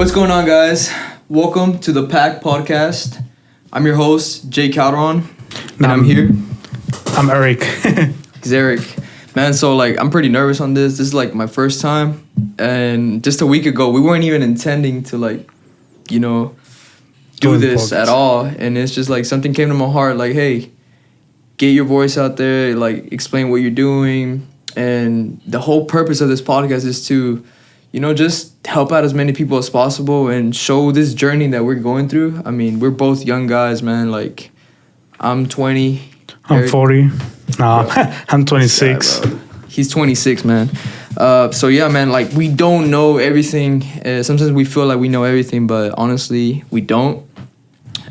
What's going on, guys? Welcome to the Pack Podcast. I'm your host, Calderon, and I'm here. I'm Erick. He's Erick. Man, so I'm pretty nervous on this. This is my first time, and just a week ago, we weren't even intending to do this at all, and it's just something came to my heart, hey, get your voice out there, explain what you're doing, and the whole purpose of this podcast is to just help out as many people as possible and show this journey that we're going through. I mean, we're both young guys, man. I'm 20. I'm Erick, 40. No, I'm 26. Guy, he's 26, man. So yeah, man, we don't know everything. Sometimes we feel like we know everything, but honestly, we don't.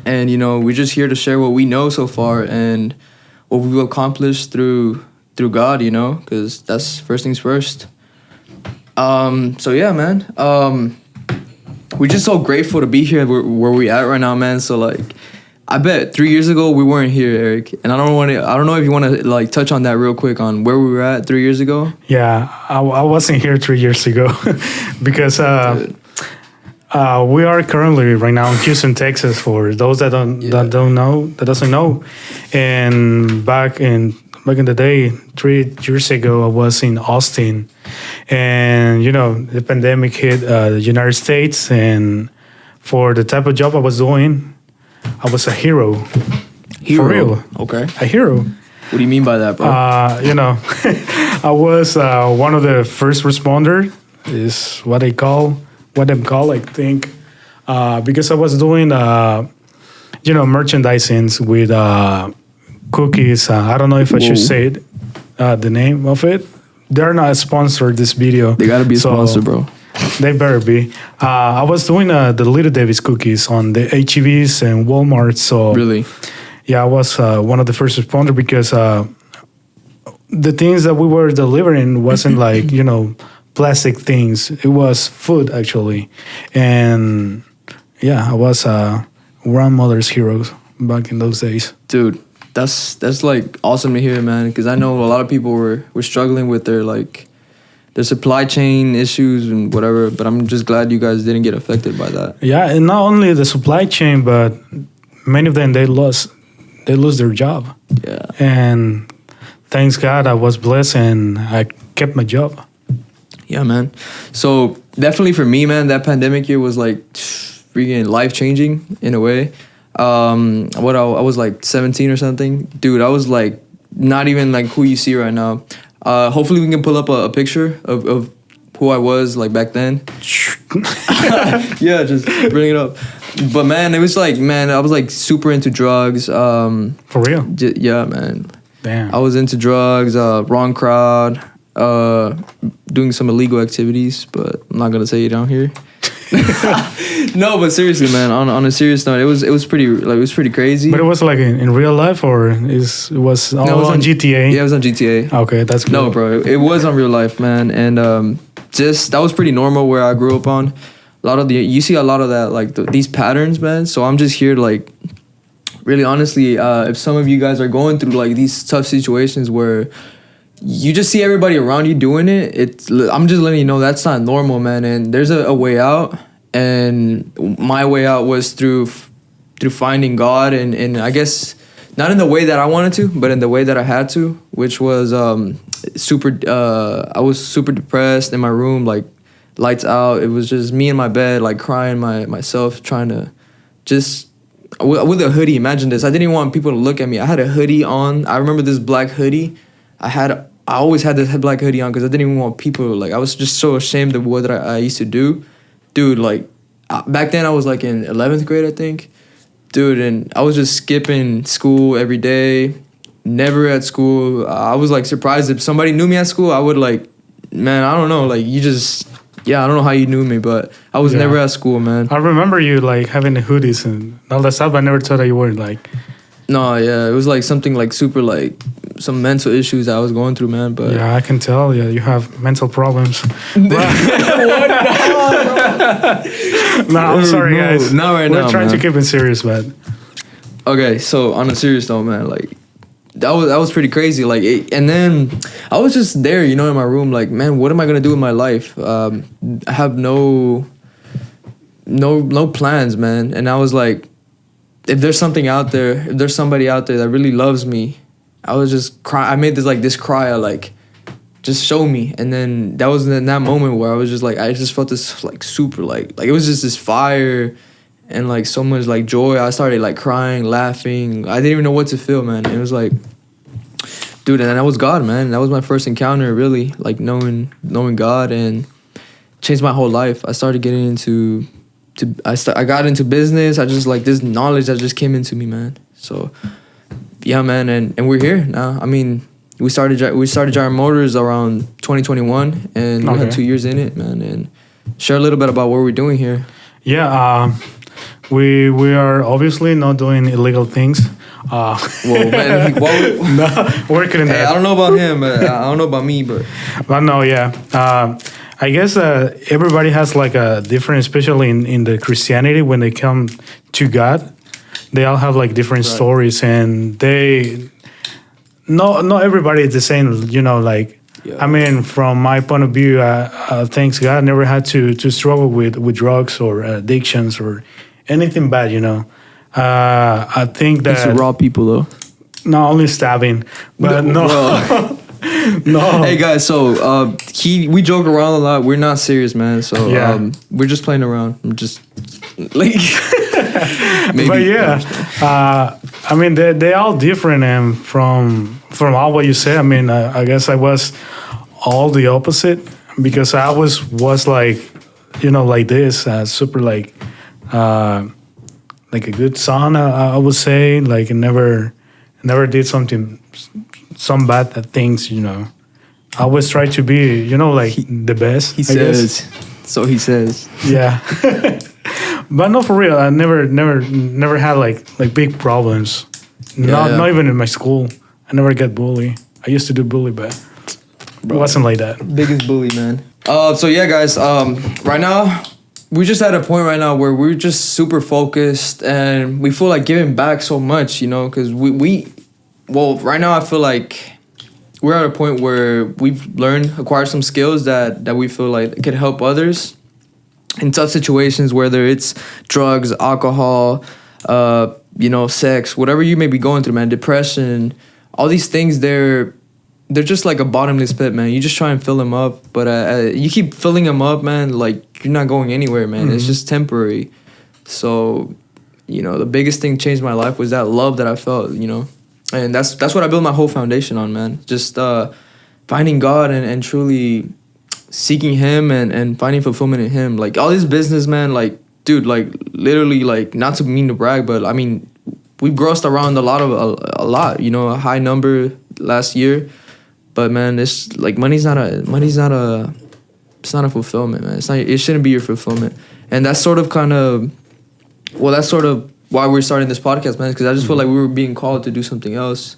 And, we're just here to share what we know so far and what we've accomplished through God, because that's first things first. So yeah, man. We're just so grateful to be here where we at right now, man. So I bet 3 years ago we weren't here, Erick, and I don't know if you want to touch on that real quick on where we were at 3 years ago. Yeah, I wasn't here 3 years ago because we are currently right now in Houston, Texas. For those that doesn't know, and back in the day, 3 years ago, I was in Austin, and the pandemic hit the United States, and for the type of job I was doing, I was a hero. For real. Okay. A hero. What do you mean by that, bro? I was one of the first responder, is what they call, I think, because I was doing, merchandising with cookies. I don't know if I should say it, the name of it. They're not sponsored this video. They gotta be a sponsor, bro. They better be. I was doing the Little Davis cookies on the HEBs and Walmart. So really, yeah, I was one of the first responders because the things that we were delivering wasn't plastic things. It was food actually, and yeah, I was grandmother's heroes back in those days, dude. That's awesome to hear, man, because I know a lot of people were struggling with their supply chain issues and whatever, but I'm just glad you guys didn't get affected by that. Yeah, and not only the supply chain, but many of them they lose their job. Yeah. And thanks God I was blessed and I kept my job. Yeah, man. So definitely for me, man, that pandemic year was freaking life-changing in a way. I was 17 or something. Dude, I was not even who you see right now. Hopefully we can pull up a picture of who I was back then. Yeah, just bring it up. But man, it was I was super into drugs. For real? Yeah, man. Damn. I was into drugs, wrong crowd, doing some illegal activities, but I'm not gonna say it down here. No, but seriously, man. On a serious note, it was pretty crazy. But it was in real life, or it was on GTA? Yeah, it was on GTA. Okay, that's good. No, bro, it was on real life, man, and just that was pretty normal where I grew up on. You see a lot of that, these patterns, man. So I'm just here to really honestly, if some of you guys are going through these tough situations where you just see everybody around you doing it, I'm just letting you know that's not normal, man. And there's a way out, and my way out was through finding God, and I guess not in the way that I wanted to, but in the way that I had to, which was I was super depressed in my room, lights out. It was just me in my bed, crying myself, trying to just with a hoodie. Imagine this. I didn't even want people to look at me. I had a hoodie on. I remember this black hoodie. I always had this black hoodie on because I didn't even want people I was just so ashamed of what I used to do. Dude, back then I was in 11th grade, I think. Dude, and I was just skipping school every day, never at school. I was surprised if somebody knew me at school. I would man, I don't know, I don't know how you knew me, but I was never at school, man. I remember you having the hoodies and all that stuff. I never thought that you were No, yeah, it was something super some mental issues that I was going through, man. But yeah, I can tell. Yeah, you have mental problems. No, I'm sorry, guys. Not right now. We're trying man. to keep it serious, man. Okay, so on a serious note, man, that was pretty crazy. And then I was just there, in my room, man, what am I gonna do with my life? I have no no plans, man. And I was like, if there's something out there, if there's somebody out there that really loves me, I was just cry. I made this cry of like, just show me. And then that was in that moment where I was just like, I just felt this like super like it was just this fire and like so much like joy. I started like crying, laughing. I didn't even know what to feel, man. It was like, dude, and that was God, man. That was my first encounter, really, like knowing God, and changed my whole life. I started getting into I got into business. I just like this knowledge that just came into me, man. So yeah, man, and we're here now. I mean, we started Giant Motors around 2021, and we had 2 years in it, man. And share a little bit about what we're doing here. Yeah, we are obviously not doing illegal things. Well, man, no, working in that. I don't know about him, but I don't know about me, but no, yeah. I guess everybody has like a different, especially in the Christianity, when they come to God, they all have like different stories, and not everybody is the same, you know, like, I mean, from my point of view, thanks God, I never had to struggle with drugs or addictions or anything bad, you know. I think that... Used to rob people, though. No, only stabbing, but no. No. Hey guys, so we joke around a lot. We're not serious, man. So we're just playing around. I'm just like, maybe. But yeah, I mean they all different, and from all what you said, I mean I guess I was all the opposite, because I was like, you know, like this, super like a good son. I would say, like never did some bad things, you know. I always try to be, you know, like the best. He says. So he says. Yeah. But no, for real. I never had like big problems. Not even in my school. I never get bullied. I used to do bully, but it wasn't like that. Biggest bully, man. So yeah, guys. Right now, we're just at a point right now where we're just super focused, and we feel like giving back so much, you know, because well, right now I feel like we're at a point where we've acquired some skills that we feel like could help others in tough situations, whether it's drugs, alcohol, you know, sex, whatever you may be going through, man, depression, all these things, they're just like a bottomless pit, man. You just try and fill them up, but you keep filling them up, man, like you're not going anywhere, man. Mm-hmm. It's just temporary. So, you know, the biggest thing changed my life was that love that I felt, you know. And that's what I built my whole foundation on, man. Just finding God and truly seeking Him and finding fulfillment in Him. Like, all this business, man, like, dude, like, literally, like, not to mean to brag, but, I mean, we've grossed around a lot, you know, a high number last year. But, man, it's, like, it's not a fulfillment, man. It shouldn't be your fulfillment. And that's sort of why we're starting this podcast, man, because I just feel like we were being called to do something else,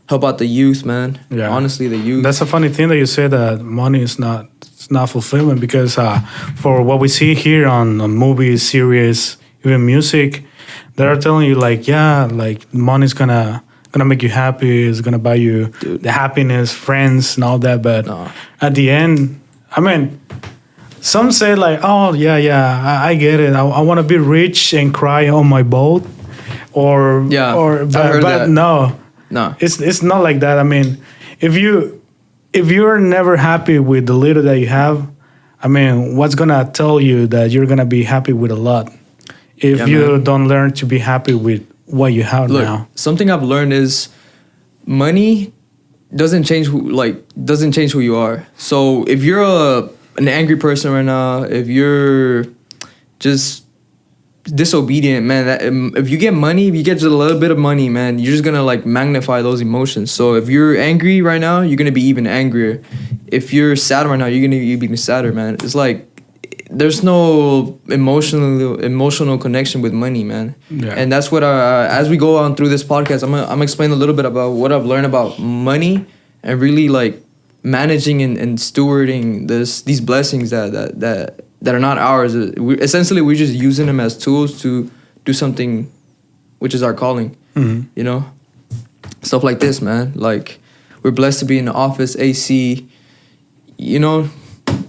help out the youth, man. Yeah. Honestly, the youth. That's a funny thing that you say that money is not fulfillment, because for what we see here on movies, series, even music, they're telling you like, yeah, like money's gonna make you happy, it's gonna buy you the happiness, friends, and all that. But at the end, I mean, some say like, oh yeah, I get it. I want to be rich and cry on my boat, but no, it's not like that. I mean, if you're never happy with the little that you have, I mean, what's gonna tell you that you're gonna be happy with a lot if you don't learn to be happy with what you have now? Something I've learned is money doesn't change who you are. So if you're an angry person right now, if you're just disobedient, man, if you get money, if you get just a little bit of money, man, you're just gonna like magnify those emotions. So if you're angry right now, you're gonna be even angrier. If you're sad right now, you're gonna be even sadder, man. It's like there's no emotional connection with money, man. Yeah. And that's what as we go on through this podcast, I'm gonna explain a little bit about what I've learned about money and really like managing and stewarding these blessings that are not ours. We're just using them as tools to do something, which is our calling. Mm-hmm. You know, stuff like this, man. Like, we're blessed to be in the office, AC. You know,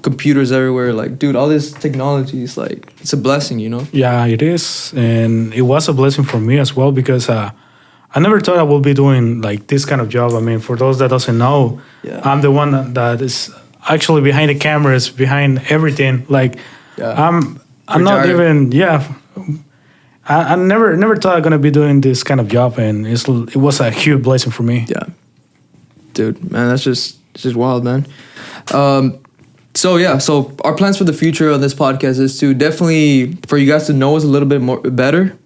computers everywhere. Like, dude, all this technology is like, it's a blessing, you know? Yeah, it is, and it was a blessing for me as well because I never thought I would be doing like this kind of job. I mean, for those that doesn't know, Yeah. I'm the one that is actually behind the cameras, behind everything. Like, Yeah. I'm not Retired. even. Yeah, I never thought I'm gonna be doing this kind of job, and it was a huge blessing for me. Yeah. Dude, man, it's just wild, man. So yeah, so our plans for the future of this podcast is to definitely for you guys to know us a little bit more better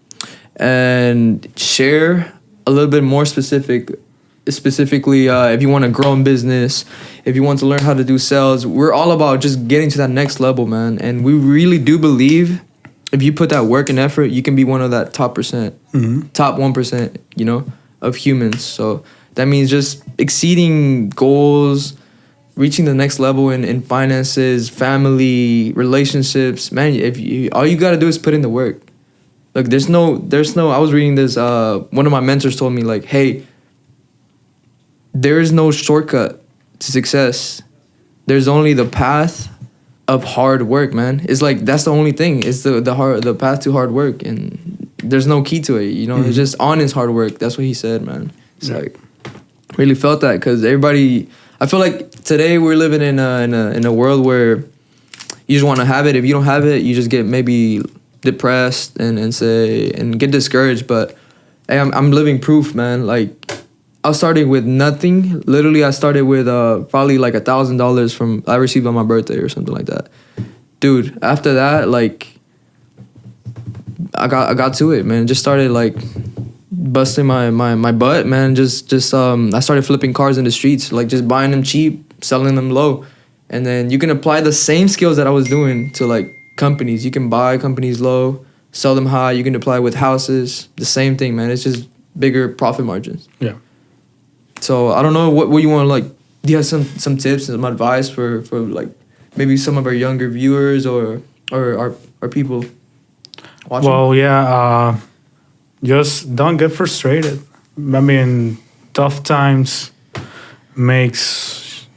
and share a little bit more specifically if you want to grow in business, if you want to learn how to do sales. We're all about just getting to that next level, man. And we really do believe if you put that work and effort, you can be one of that top 1%, you know, of humans. So that means just exceeding goals, reaching the next level in finances, family, relationships. Man, all you got to do is put in the work. Like there's no I was reading this one of my mentors told me like, "Hey, there is no shortcut to success. There's only the path of hard work, man." It's like that's the only thing. It's the path to hard work, and there's no key to it. You know, it's just honest hard work. That's what he said, man. It's like really felt that because everybody. I feel like today we're living in a world where you just want to have it. If you don't have it, you just get maybe depressed and get discouraged. But hey, I'm living proof, man. Like I started with nothing. Literally, I started with probably like $1,000 from I received on my birthday or something like that. Dude, after that, like I got to it, man. Just started like busting my butt, man. Just I started flipping cars in the streets, like just buying them cheap, selling them low. And then you can apply the same skills that I was doing to like companies. You can buy companies low, sell them high. You can apply with houses. The same thing, man. It's just bigger profit margins. Yeah. So I don't know what you want to like. Do you have some tips and some advice for like maybe some of our younger viewers or our people watching? Well, yeah. Just don't get frustrated. I mean, tough times makes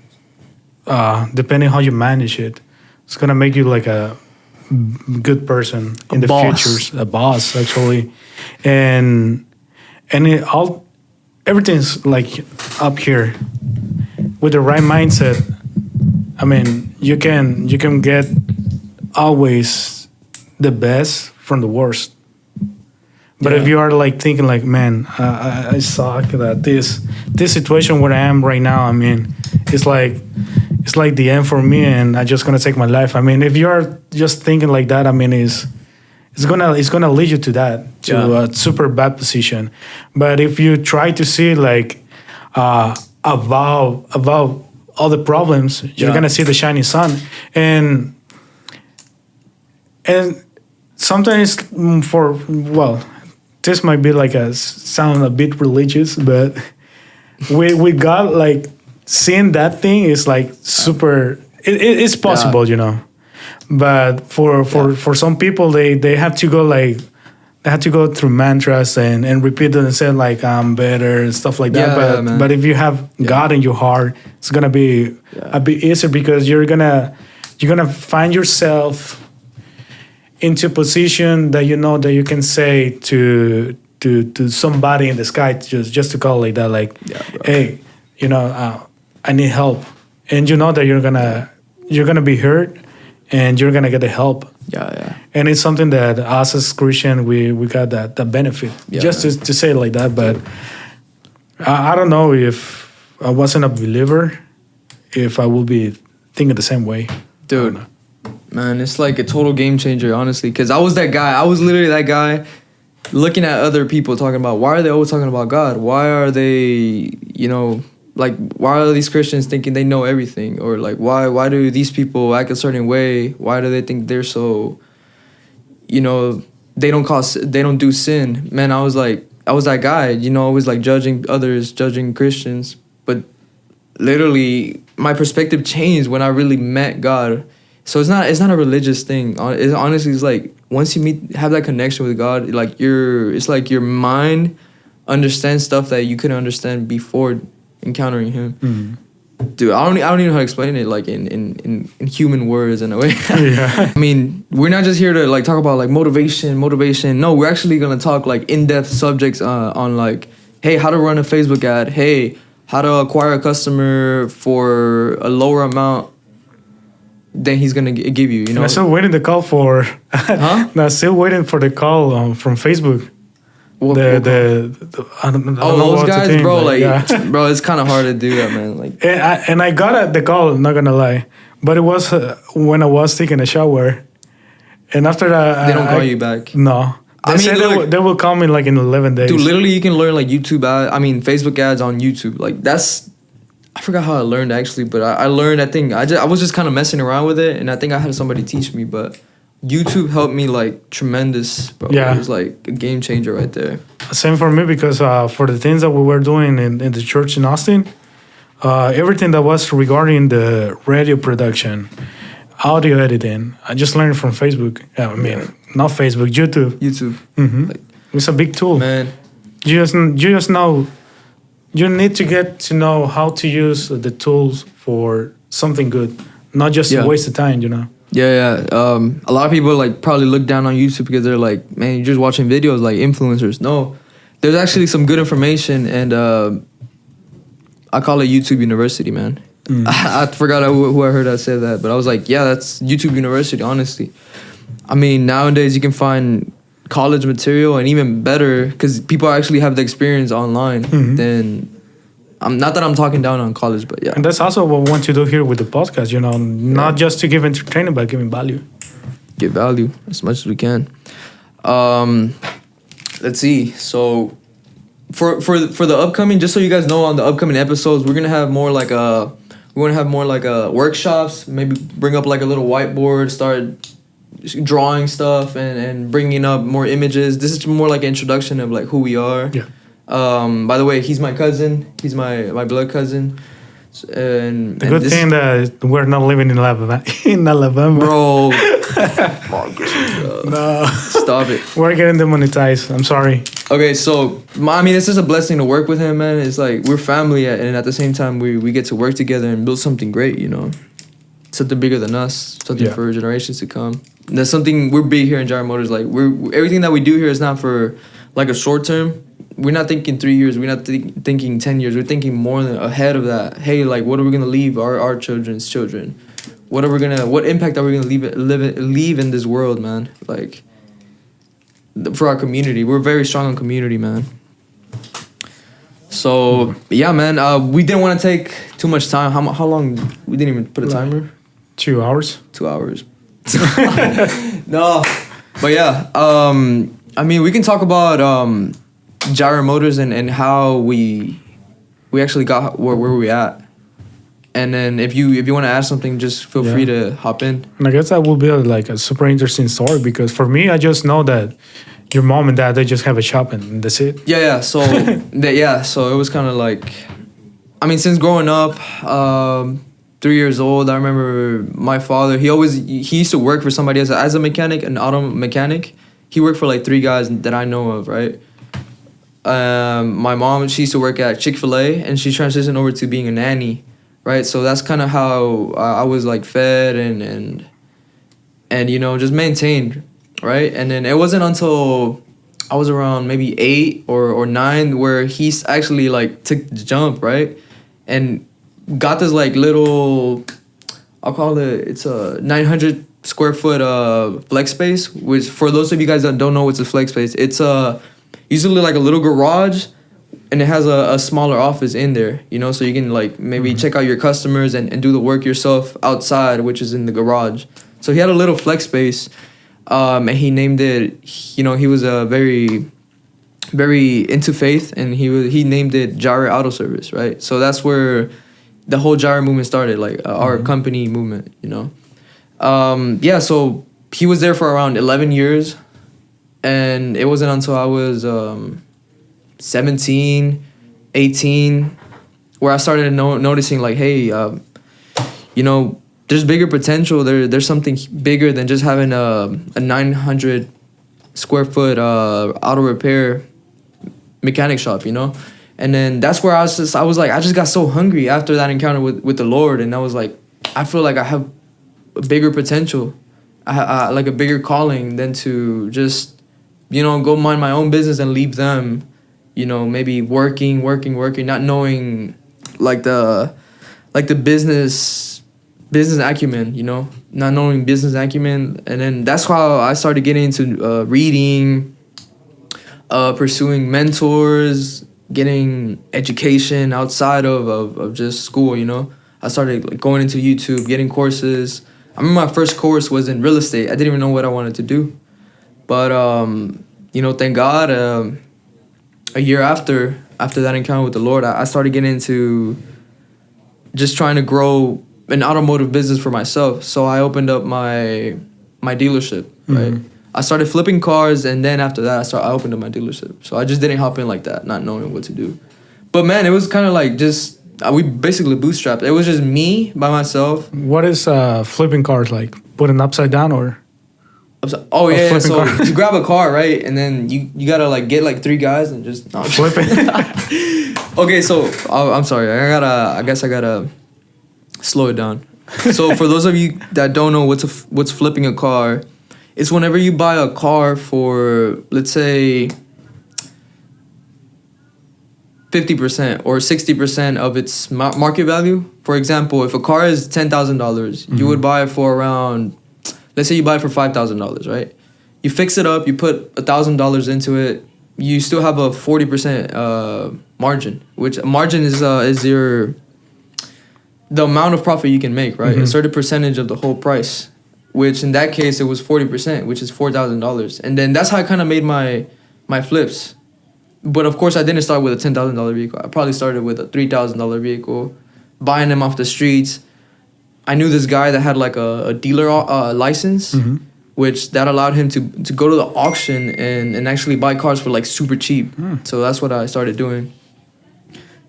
depending how you manage it, it's gonna make you like a good person in the future, a boss actually, and everything's like up here with the right mindset. I mean, you can get always the best from the worst. But if you are like thinking like, man, I suck that this situation where I am right now, I mean, it's like the end for me, and I'm just gonna take my life. I mean, if you are just thinking like that, I mean, it's gonna lead you to that, to a super bad position. But if you try to see like about all the problems, you're gonna see the shining sun, and sometimes this might be like sound a bit religious, but we got like seeing that thing is like super. It's possible, you know, but for some people they have to go like they have to go through mantras and repeat it and say like I'm better and stuff like that. But if you have God in your heart, it's gonna be a bit easier because you're gonna find yourself into a position that you know that you can say to somebody in the sky just to call like that, like, hey, you know, I need help, and you know that you're gonna be hurt, and you're gonna get the help. And it's something that us as Christian we got that benefit just to say it like that. But I don't know if I wasn't a believer, if I will be thinking the same way, dude. Man, it's like a total game changer, honestly. Because I was that guy. I was literally that guy looking at other people talking about, why are they always talking about God? Why are they, you know, like, why are these Christians thinking they know everything? Or like, why do these people act a certain way? Why do they think they're so, you know, they don't do sin? Man, I was that guy, you know, always like judging others, judging Christians. But literally, my perspective changed when I really met God. So it's not a religious thing. It's honestly, it's like once you have that connection with God, like it's like your mind understands stuff that you couldn't understand before encountering Him. Dude, I don't even know how to explain it, like in human words in a way. Yeah. I mean, we're not just here to like talk about like motivation. No, we're actually gonna talk like in-depth subjects on like, hey, how to run a Facebook ad. Hey, how to acquire a customer for a lower amount than he's gonna give you. You know. I'm still waiting the call for. Huh? I'm still waiting for the call from Facebook. What I don't know those what to guys, think, bro. but Like, bro, it's kind of hard to do that, man. Like, and I got the call. Not gonna lie, but it was when I was taking a shower, and after that, they don't call you back. No, they said they will call me like in 11 days. Dude, literally, you can learn like Facebook ads on YouTube. Like I forgot how I learned actually, but I learned. I was just kind of messing around with it, and I think I had somebody teach me, but YouTube helped me like tremendous, bro. Yeah. It was like a game changer right there. Same for me because for the things that we were doing in the church in Austin, everything that was regarding the radio production, audio editing, I just learned from Facebook. I mean, not Facebook, YouTube. Mm-hmm. Like, it's a big tool. man. You just know. You need to get to know how to use the tools for something good, not just a waste of time. You know. Yeah. A lot of people like probably look down on YouTube because they're like, man, you're just watching videos like influencers. No, there's actually some good information, and I call it YouTube University, man. I forgot who I heard that say that, but I was like, yeah, that's YouTube University, honestly. I mean, nowadays you can find college material, and even better because people actually have the experience online than. Not that I'm talking down on college, but yeah. And that's also what we want to do here with the podcast, you know, not just to give entertainment, but giving value. Give value as much as we can. Let's see. So for the upcoming, just so you guys know, on the upcoming episodes, we're gonna have more like workshops. Maybe bring up like a little whiteboard, start drawing stuff and bringing up more images. This is more like an introduction of like who we are. Yeah. By the way, he's my cousin. He's my blood cousin. And the good thing that we're not living in Alabama. Bro. No. Stop it. We're getting demonetized. I'm sorry. Okay, so I mean, it's just a blessing to work with him, man. It's like we're family, and at the same time, we get to work together and build something great. You know, something bigger than us, something for generations to come. And that's something we're big here in Gyro Motors. Like everything that we do here is not for like a short term. We're not thinking 3 years. We're not thinking 10 years. We're thinking more than ahead of that. Hey, like, what are we gonna leave our children's children? What impact are we gonna leave in this world, man? Like, for our community, we're very strong on community, man. So yeah, man. We didn't want to take too much time. How long? We didn't even put a timer. 2 hours. 2 hours. No, but yeah. I mean, we can talk about Gyro Motors and how we actually got where we at. And then if you want to add something, just feel free to hop in. And I guess that will be like a super interesting story because for me, I just know that your mom and dad, they just have a shop and that's it. Yeah. So so it was kind of like, I mean, since growing up, 3 years old, I remember my father. He used to work for somebody else as a mechanic, an auto mechanic. He worked for like 3 guys that I know of, right? My mom, she used to work at Chick-fil-A, and she transitioned over to being a nanny, right? So that's kind of how I was like fed and you know, just maintained, right? And then it wasn't until I was around maybe 8 or 9 where he's actually like took the jump, right? And got this like little, I'll call it's a 900 square foot flex space, which for those of you guys that don't know what's a flex space, it's usually like a little garage, and it has a smaller office in there, you know, so you can like maybe check out your customers and do the work yourself outside, which is in the garage. So he had a little flex space, and he named it, you know, he was very, very into faith, and he named it Gyro Auto Service, right? So that's where the whole Gyro movement started, like our company movement, you know. So he was there for around 11 years, and it wasn't until I was 17, 18, where I started noticing like, hey, you know, there's bigger potential. There's something bigger than just having a 900 square foot auto repair mechanic shop, you know. And then that's where I was like, I just got so hungry after that encounter with the Lord. And I was like, I feel like I have a bigger potential, I like a bigger calling than to just, go mind my own business and leave them, maybe working, not knowing like the business acumen, not knowing business acumen. And then that's how I started getting into reading, pursuing mentors, getting education outside of just school, I started like going into YouTube, getting courses. I remember my first course was in real estate. I didn't even know what I wanted to do. But, thank God, a year after that encounter with the Lord, I started getting into just trying to grow an automotive business for myself. So I opened up my dealership, right? I started flipping cars, and then after that, I opened up my dealership. So I just didn't hop in like that, not knowing what to do. But man, it was kind of like just, we basically bootstrapped. It was just me by myself. What is flipping cars like? Putting upside down or? Oh yeah. So you grab a car, right, and then you gotta like get like 3 guys and just flip it. Okay, so I'm sorry. I guess I gotta slow it down. So for those of you that don't know what's flipping a car, it's whenever you buy a car for, let's say, 50% or 60% of its market value. For example, if a car is $10,000, you would buy it for around, let's say you buy it for $5,000, right? You fix it up, you put $1,000 into it, you still have a 40% margin, which margin is the amount of profit you can make, right? A certain percentage of the whole price, which in that case it was 40%, which is $4,000. And then that's how I kind of made my flips. But of course I didn't start with a $10,000 vehicle. I probably started with a $3,000 vehicle, buying them off the streets. I knew this guy that had like a dealer license, which that allowed him to go to the auction and actually buy cars for like super cheap. So that's what I started doing.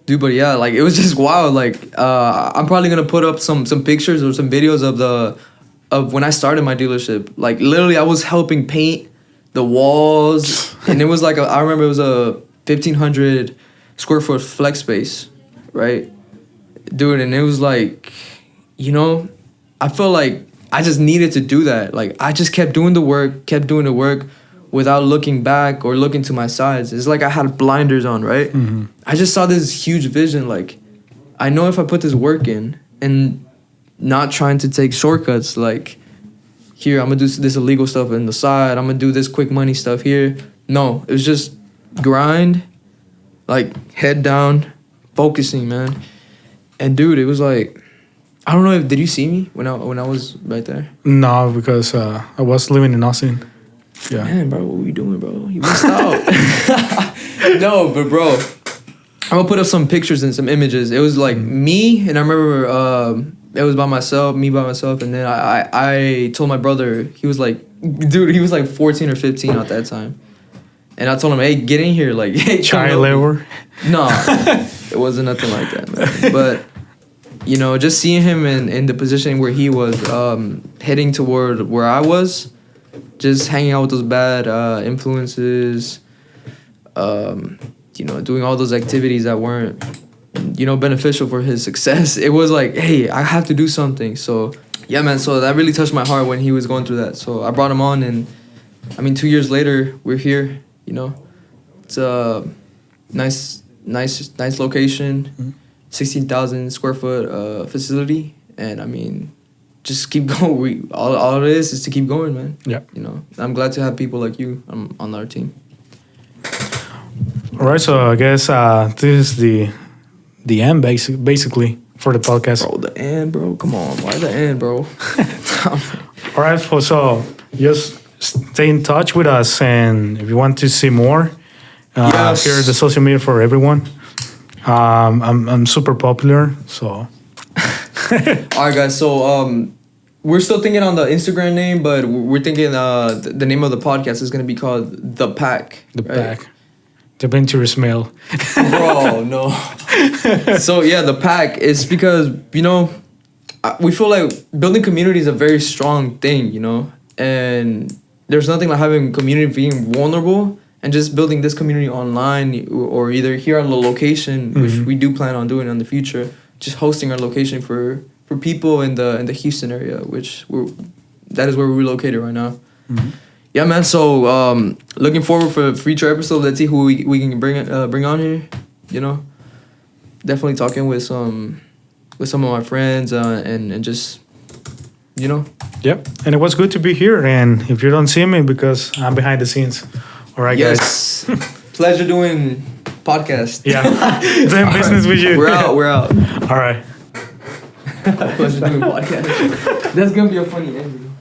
Dude, but yeah, like it was just wild. Like I'm probably gonna put up some pictures or some videos of when I started my dealership. Like literally, I was helping paint the walls, and it was like I remember it was a 1,500 square foot flex space, right, dude? And it was like, I felt like I just needed to do that. Like I just kept doing the work without looking back or looking to my sides. It's like I had blinders on, right? I just saw this huge vision. Like I know if I put this work in and not trying to take shortcuts, like here, I'm gonna do this illegal stuff on the side, I'm gonna do this quick money stuff here. No, it was just grind, like head down, focusing, man. And dude, it was like, I don't know did you see me when I was right there? No, because I was living in Austin. Yeah. Man, bro, what were you doing, bro? You missed out. No, but bro, I'm gonna put up some pictures and some images. It was like me, and I remember it was me by myself, and then I told my brother, he was like 14 or 15 at that time. And I told him, hey, get in here, like, hey, child labor. No, it wasn't nothing like that, man. But just seeing him in the position where he was, heading toward where I was, just hanging out with those bad influences, doing all those activities that weren't, beneficial for his success. It was like, hey, I have to do something. So, yeah, man. So that really touched my heart when he was going through that. So I brought him on, and 2 years later, we're here. It's a nice location, 16,000 square foot facility, and just keep going. All it is to keep going, man. Yeah. I'm glad to have people like you on our team. All right, so I guess this is the end, basically, for the podcast. Bro, the end, bro. Come on, why the end, bro? All right, so just stay in touch with us, and if you want to see more, yes. Here's the social media for everyone. I'm super popular, so. All right, guys. So we're still thinking on the Instagram name, but we're thinking the name of the podcast is gonna be called The Pack. The Pack. The Adventurous Mail. Bro, no. So yeah, The Pack is because we feel like building community is a very strong thing, and there's nothing like having community being vulnerable and just building this community online, or either here on the location, which we do plan on doing in the future. Just hosting our location for people in the Houston area, that is where we're located right now. Yeah, man. So looking forward for future episodes. Let's see who we can bring on here. You know, definitely talking with some of my friends and just, you know. Yep. And it was good to be here. And if you don't see me, because I'm behind the scenes. All right, guys. Pleasure doing podcast. Yeah. Doing business with you. We're out. All right. Pleasure doing podcast. That's gonna be a funny ending.